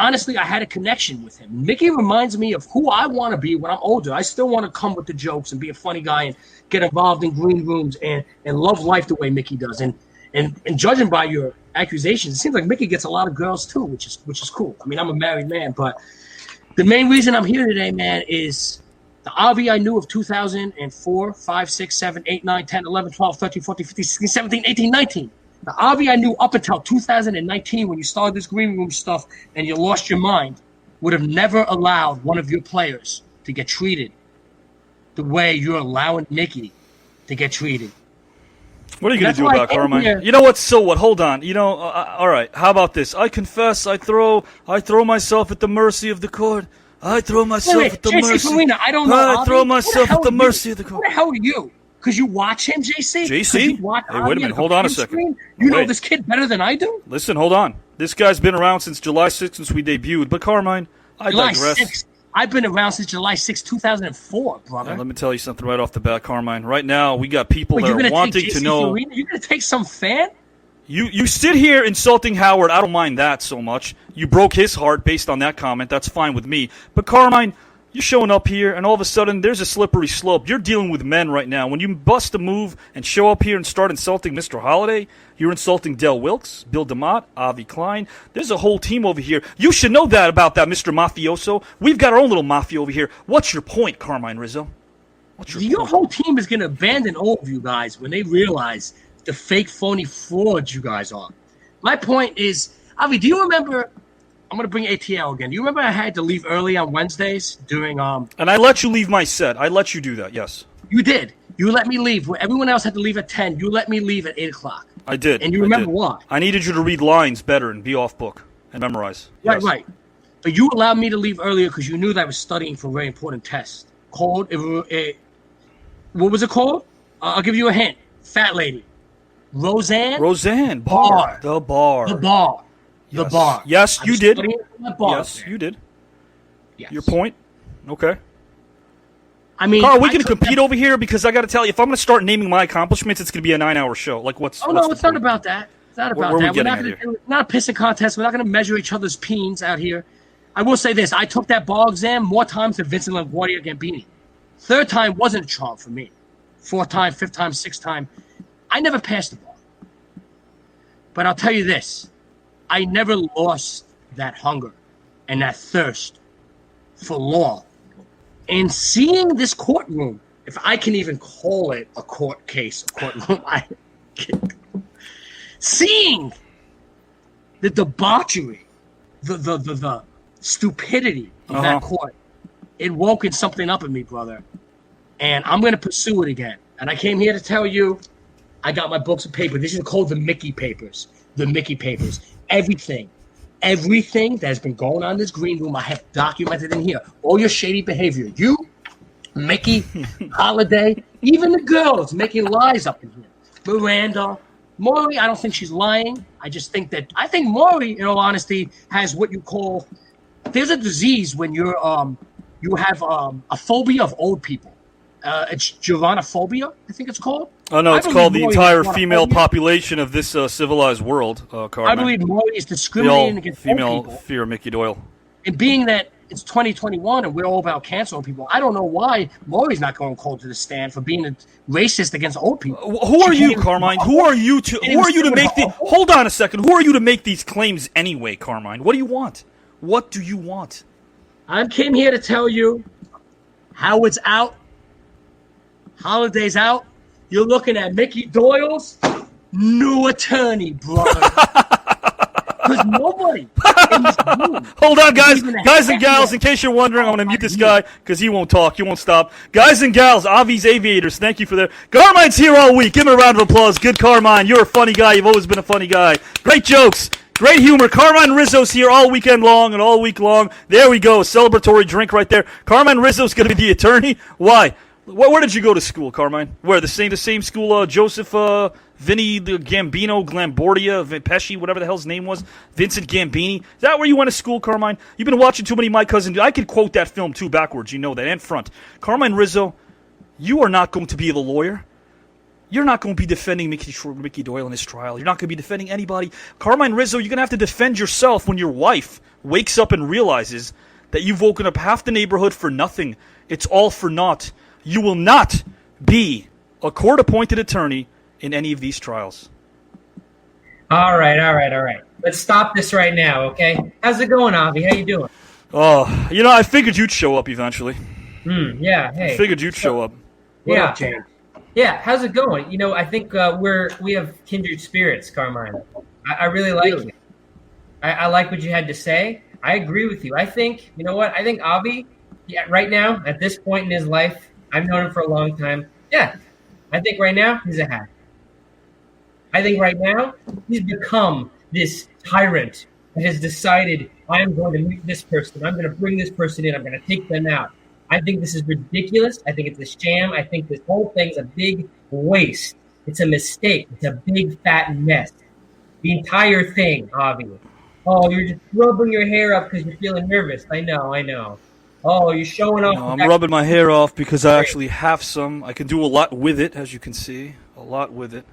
honestly, I had a connection with him. Mickey reminds me of who I want to be when I'm older. I still want to come with the jokes and be a funny guy and get involved in green rooms and love life the way Mickey does. And judging by your accusations, it seems like Mickey gets a lot of girls too, which is cool. I mean, I'm a married man, but the main reason I'm here today, man, is the Avi I knew of 2004, 5, 6, 7, 8, 9, 10, 11, 12, 13, 14, 15, 16, 17, 18, 19. The Avi I knew up until 2019 when you started this green room stuff and you lost your mind would have never allowed one of your players to get treated the way you're allowing Mickey to get treated. What are you going to do about Carmine? You know what? So what? Hold on. All right. How about this? I confess. I throw myself at the mercy of the court. I throw myself at the mercy. Farina, I don't know. I throw myself at the mercy of the court. Who the hell are you? Because you watch him, JC? JC? Hey, wait a minute. Hold on a second. You know this kid better than I do? Listen, hold on. This guy's been around since July 6th, since we debuted. But Carmine, I digress. 6th. I've been around since July 6, 2004, brother. Yeah, let me tell you something right off the bat, Carmine. Right now, we got people that are wanting to know. You're going to take some fan? You sit here insulting Howard. I don't mind that so much. You broke his heart based on that comment. That's fine with me. But Carmine, you're showing up here, and all of a sudden, there's a slippery slope. You're dealing with men right now. When you bust a move and show up here and start insulting Mr. Holiday, you're insulting Del Wilkes, Bill DeMott, Avi Klein. There's a whole team over here. You should know that about that, Mr. Mafioso. We've got our own little mafia over here. What's your point, Carmine Rizzo? Your whole team is going to abandon all of you guys when they realize the fake, phony frauds you guys are. My point is, Avi, do you remember... I'm going to bring ATL again. You remember I had to leave early on Wednesdays during And I let you leave my set. I let you do that, yes. You did. You let me leave. Everyone else had to leave at 10. You let me leave at 8 o'clock. I did. And you remember why. I needed you to read lines better and be off book and memorize. Yes. Right. But you allowed me to leave earlier because you knew that I was studying for a very important test. What was it called? I'll give you a hint. Fat lady. Roseanne. Barr. The bar. The bar. Yes, you did. Yes, you did. Yes. Your point? Okay. I mean, Carl, we can compete over here because I got to tell you, if I'm going to start naming my accomplishments, it's going to be a 9-hour show. Like what's? Oh no, it's not about that. It's not about that. We're not a pissing contest. We're not going to measure each other's peens out here. I will say this: I took that bar exam more times than Vincent LaGuardia Gambini. Third time wasn't a charm for me. Fourth time, fifth time, sixth time, I never passed the bar. But I'll tell you this. I never lost that hunger and that thirst for law. And seeing this courtroom, if I can even call it a court case, a courtroom, seeing the debauchery, the stupidity of that court, it woke something up in me, brother. And I'm going to pursue it again. And I came here to tell you, I got my books of paper. This is called the Mickey Papers. The Mickey Papers. Everything that has been going on in this green room, I have documented in here. All your shady behavior. You, Mickey, Holiday, even the girls making lies up in here. Miranda, Maury, I don't think she's lying. I think Maury, in all honesty, has what you call, there's a disease when you have a phobia of old people. It's Giovanophobia, I think it's called. Oh, no, it's called the entire female population of this civilized world, Carmen. I believe Maury is discriminating against female old people. Fear Mickey Doyle. And being that it's 2021 and we're all about canceling people, I don't know why Maury's not going cold to the stand for being a racist against old people. Who are you, Carmine? Who are you to make the... Hold on a second. Who are you to make these claims anyway, Carmine? What do you want? What do you want? I came here to tell you Howard's out. Holiday's out. You're looking at Mickey Doyle's new attorney, brother. Because nobody in this room... Hold on, guys and gals, in case you're wondering, I'm going to mute this guy because he won't talk. He won't stop. Guys and gals, Avi's Aviators, thank you for that. Carmine's here all week. Give him a round of applause. Good Carmine. You're a funny guy. You've always been a funny guy. Great jokes. Great humor. Carmine Rizzo's here all weekend long and all week long. There we go. A celebratory drink right there. Carmine Rizzo's going to be the attorney. Why? Where did you go to school, Carmine? Where? The same school, Joseph, Vinny, the Gambino, Glambordia, Pesci, whatever the hell his name was, Vincent Gambini. Is that where you went to school, Carmine? You've been watching too many My Cousin. I could quote that film, too, backwards. You know that, and front. Carmine Rizzo, you are not going to be the lawyer. You're not going to be defending Mickey Doyle in his trial. You're not going to be defending anybody. Carmine Rizzo, you're going to have to defend yourself when your wife wakes up and realizes that you've woken up half the neighborhood for nothing. It's all for naught. You will not be a court-appointed attorney in any of these trials. All right. Let's stop this right now, okay? How's it going, Avi? How you doing? Oh, I figured you'd show up eventually. Yeah, hey. I figured you'd show up. Yeah. Yeah, how's it going? I think we have kindred spirits, Carmine. I really like you. I like what you had to say. I agree with you. I think, you know what? I think Avi, right now, at this point in his life, I've known him for a long time. Yeah, I think right now he's a hack. I think right now he's become this tyrant that has decided, I'm going to meet this person. I'm going to bring this person in. I'm going to take them out. I think this is ridiculous. I think it's a sham. I think this whole thing's a big waste. It's a mistake. It's a big fat mess. The entire thing, Avi. Oh, you're just rubbing your hair up because you're feeling nervous. I know. Oh, you're showing off. No, I'm rubbing my hair off because I actually have some. I can do a lot with it, as you can see. A lot with it.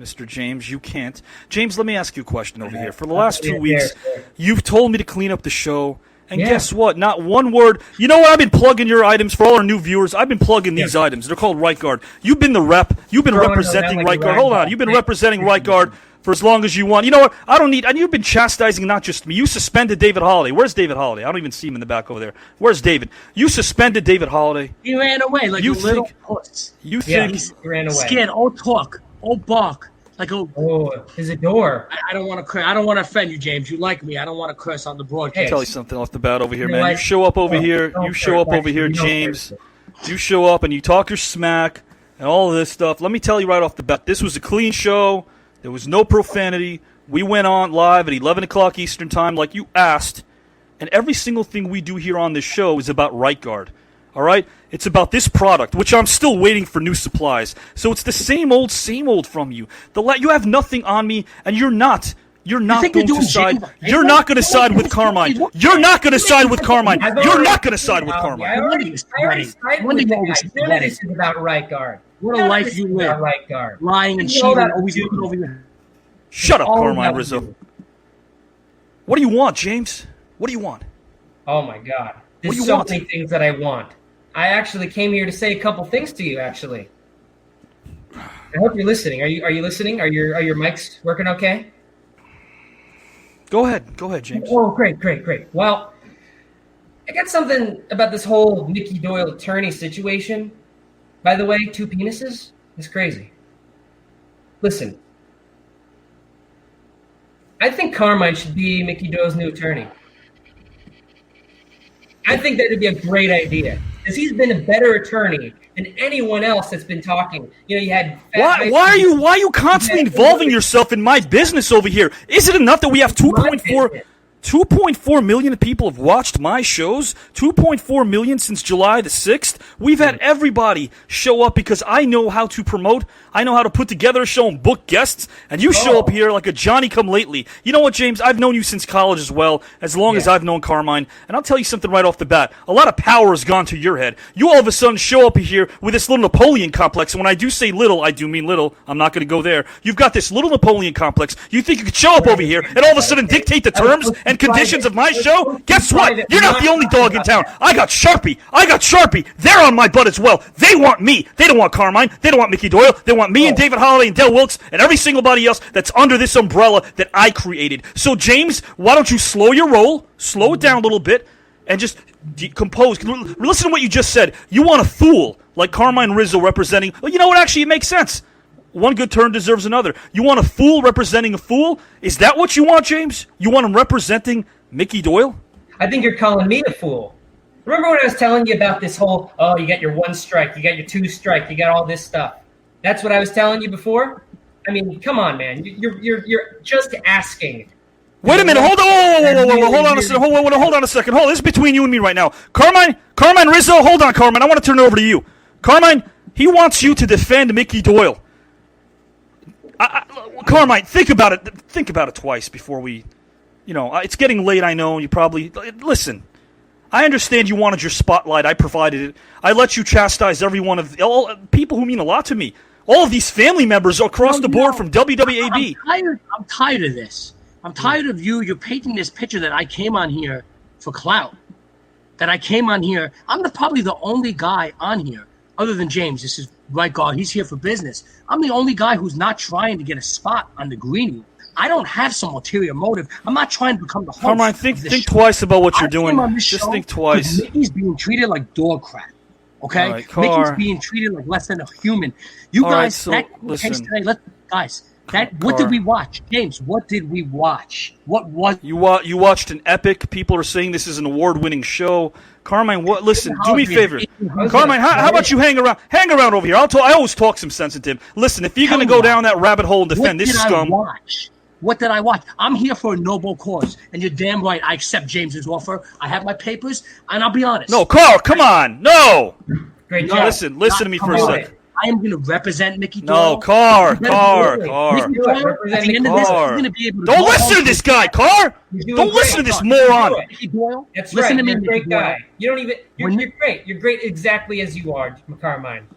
Mr. James, you can't. James, let me ask you a question over here. For the last 2 weeks, you've told me to clean up the show. And guess what? Not one word. You know what? I've been plugging your items for all our new viewers. I've been plugging these items. They're called Right Guard. You've been the rep. You've been representing Right Guard. Hold on. You've been representing Right Guard for as long as you want. You know what? I don't need. And you've been chastising not just me. You suspended David Holiday. Where's David Holiday? I don't even see him in the back over there. Where's David? You suspended David Holiday. He ran away like a little puss. You think he ran away? Scared. Old talk. Old bark. Like there's a door. I don't want to. I don't want to offend you, James. You like me. I don't want to curse on the broadcast. I'll tell you something off the bat over here, man. You show up over here. You show up over here, James. You show up and you talk your smack and all of this stuff. Let me tell you right off the bat, this was a clean show. There was no profanity. We went on live at 11 o'clock Eastern time like you asked. And every single thing we do here on this show is about Right Guard. All right? It's about this product, which I'm still waiting for new supplies. So it's the same old from you. You have nothing on me, and you're not going to side. You're not going to side with Carmine. You're not going to side with Carmine. You're not going to side with Carmine. I already sided with the guy. None of this is about Right Guard. What a life you live. Right Guard. Lying and cheating, always looking over your. Shut up, Carmine Rizzo. What do you want, James? What do you want? Oh, my God. There's so many things that I want. I actually came here to say a couple things to you, actually. I hope you're listening. Are you listening? Are your mics working okay? Go ahead, James. Oh, great. Well, I got something about this whole Mickey Doyle attorney situation. By the way, 2 penises? It's crazy. Listen. I think Carmine should be Mickey Doyle's new attorney. I think that would be a great idea. Because he's been a better attorney than anyone else that's been talking. You had why are you constantly involving yourself in my business over here? Is it enough that we have 2.4 million people have watched my shows? 2.4 million since July the 6th? We've had everybody show up because I know how to promote. I know how to put together a show and book guests. And you show up here like a Johnny-come-lately. You know what, James? I've known you since college as well, as long as I've known Carmine. And I'll tell you something right off the bat. A lot of power has gone to your head. You all of a sudden show up here with this little Napoleon complex. And when I do say little, I do mean little. I'm not going to go there. You've got this little Napoleon complex. You think you could show up over here and all of a sudden dictate the terms and conditions of my show? Guess what? You're not the only dog in town. I got Sharpie. They're on my butt as well. They want me. They don't want Carmine. They don't want Mickey Doyle. They want me and David Holiday and Del Wilkes and every single body else that's under this umbrella that I created. So, James, why don't you slow your roll, slow it down a little bit, and just compose. Listen to what you just said. You want a fool like Carmine Rizzo representing. Well, you know what? Actually, it makes sense. One good turn deserves another. You want a fool representing a fool? Is that what you want, James? You want him representing Mickey Doyle? I think you're calling me a fool. Remember when I was telling you about this whole, you got your 1 strike, you got your 2 strike, you got all this stuff. That's what I was telling you before? I mean, come on, man. You're just asking. Wait a minute. Hold on. Hold on a second. Hold on a second. This is between you and me right now. Carmine Rizzo, hold on, Carmine. I want to turn it over to you. Carmine, he wants you to defend Mickey Doyle. Carmine, think about it. Think about it twice before we, it's getting late, I know. You probably, listen, I understand you wanted your spotlight. I provided it. I let you chastise every one of all people who mean a lot to me. All of these family members across the board from WWAB. I'm tired of this. I'm tired of you. You're painting this picture that I came on here for clout. That I came on here. I'm probably the only guy on here, other than James. This is right guard. He's here for business. I'm the only guy who's not trying to get a spot on the green room. I don't have some ulterior motive. I'm not trying to become the host. Carmine, think twice about what you're doing. Just think twice. Mickey's being treated like dog crap. Okay? Right, Mickey's being treated like less than a human. You All guys, right, so, that case today, what did we watch? James, what did we watch? What was you watched an epic. People are saying this is an award-winning show. Carmine, listen, do me a favor. Carmine, how about you hang around over here? I always talk some sense into him. Listen, if you're going to go down that rabbit hole and defend this scum. What did I watch? I'm here for a noble cause, and you're damn right. I accept James's offer. I have my papers, and I'll be honest. No, Carl, come on, no. Great job. Listen to me for a second. I am going to represent Mickey Doyle. No, Carr. Mickey Doyle, at the end of this, I'm going to be able to Don't listen to this guy, Carr. Don't listen to this moron. Mickey Doyle, That's listen right. to me, You're a great Mickey Doyle. guy. You don't even. You're great. You're great exactly as you are, Carmine.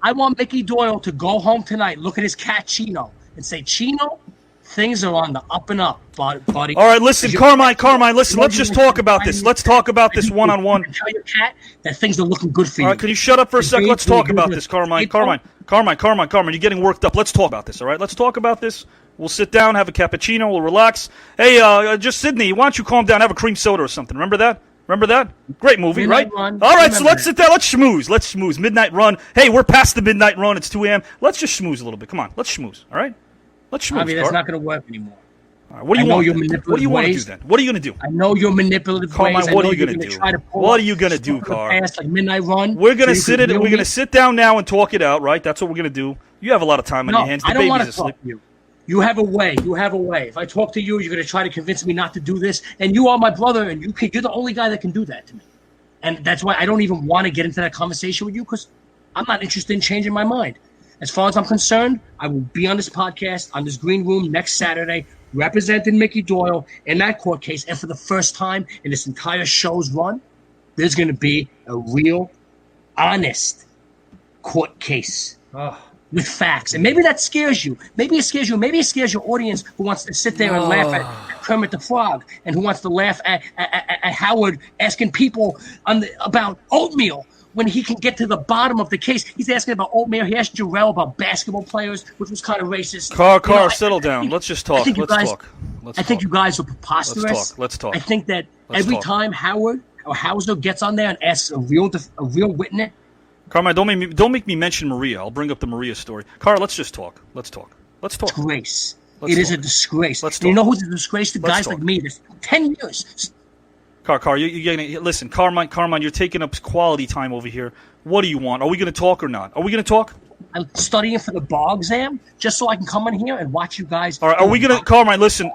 I want Mickey Doyle to go home tonight, look at his cat Chino, and say, Chino, things are on the up and up, buddy. All right, listen, Carmine, listen, let's just talk about this. Let's talk about this one-on-one. Tell your cat that things are looking good for you. All right, can you shut up for a second? Let's talk about this, Carmine. You're getting worked up. Let's talk about this, all right? Let's talk about this. We'll sit down, have a cappuccino, we'll relax. Hey, just Sydney, why don't you calm down, have a cream soda or something. Remember that? Great movie, Midnight right? Run. All right, so let's sit down. Let's schmooze. Midnight Run. Hey, we're past the midnight run. It's 2 a.m. Let's just schmooze a little bit. Come on, let's schmooze, all right? Let's schmooze, Javi, that's not going to work anymore. All right, what do you want? What do you want to do then? What are you going to do? I know you're manipulative. Carmine, what are you going to do? What are you going to do, Carl? Like Midnight Run. We're going to sit down now and talk it out, right? That's what we're going to do. You have a lot of time on your hands. The I don't want baby's to talk asleep. to you. You have a way. If I talk to you, you're going to try to convince me not to do this. And you are my brother, and you're the only guy that can do that to me. And that's why I don't even want to get into that conversation with you, because I'm not interested in changing my mind. As far as I'm concerned, I will be on this podcast, on this green room next Saturday, representing Mickey Doyle in that court case. And for the first time in this entire show's run, there's going to be a real, honest court case with facts. And maybe that scares you. Maybe it scares you. Maybe it scares your audience who wants to sit there and laugh at Kermit the Frog and who wants to laugh at Howard asking people about oatmeal. When he can get to the bottom of the case, he's asking about oatmeal. He asked Jarrell about basketball players, which was kind of racist. Carl, settle down. Let's just talk. I think you guys are preposterous. Let's talk. I think that every time Howard or Hauser gets on there and asks a real witness. Carmine, don't make me mention Maria. I'll bring up the Maria story. Carl, let's just talk. Let's talk. Disgrace. It is a disgrace. Let's talk. You know who's a disgrace to guys like me? There's 10 years. Carl, listen, Carmine, you're taking up quality time over here. What do you want? Are we going to talk or not? Are we going to talk? I'm studying for the bar exam just so I can come in here and watch you guys. All right, are we going to, Carmine, listen,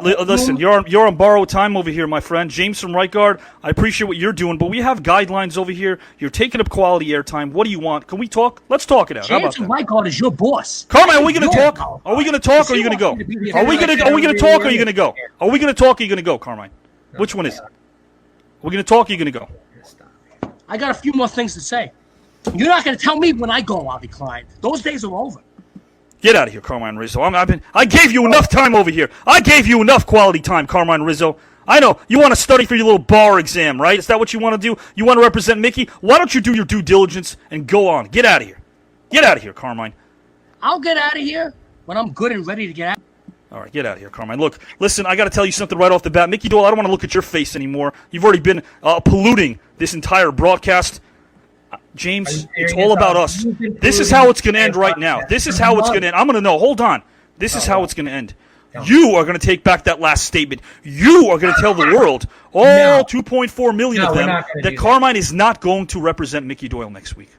you're on borrowed time over here, my friend. James from Right Guard, I appreciate what you're doing, but we have guidelines over here. You're taking up quality airtime. What do you want? Can we talk? Let's talk it out. How about James from Right Guard is your boss. Carmine, are we going to talk? Are we going to talk or are you going to go? Are we going to talk or are you going to go? Are we going to talk or are you going to go, Carmine? Which one is it? Are we going to talk or are you going to go? I got a few more things to say. You're not going to tell me when I go I'll decline. Those days are over. Get out of here, Carmine Rizzo. I gave you enough time over here. I gave you enough quality time, Carmine Rizzo. I know. You want to study for your little bar exam, right? Is that what you want to do? You want to represent Mickey? Why don't you do your due diligence and go on? Get out of here. Get out of here, Carmine. I'll get out of here when I'm good and ready to get out. All right, get out of here, Carmine. Look, listen, I got to tell you something right off the bat. Mickey Doyle, I don't want to look at your face anymore. You've already been polluting this entire broadcast. James, it's all about us. This is how it's going to end right now. This is how it's going to end. I'm going to know. Hold on. This is how it's going to end. You are going to take back that last statement. You are going to tell the world, all 2.4 million of them, that Carmine is not going to represent Mickey Doyle next week.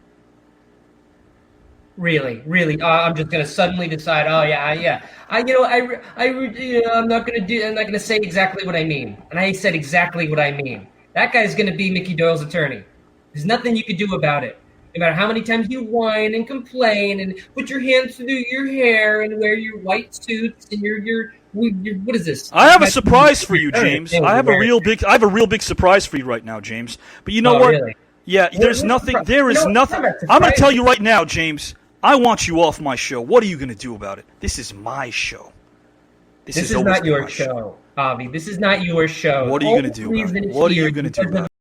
Really? I'm just gonna suddenly decide. Oh yeah. I'm not gonna say exactly what I mean. And I said exactly what I mean. That guy's gonna be Mickey Doyle's attorney. There's nothing you can do about it. No matter how many times you whine and complain and put your hands through your hair and wear your white suits and your what is this? I have a surprise for you, James. I have a real big surprise for you right now, James. But you know what? Really? Yeah, there's nothing. There is nothing. I'm going to tell you right now, James. I want you off my show. What are you going to do about it? This is my show. This is not your show, Avi. This is not your show. What are you going to do about it? What are you going to do about it?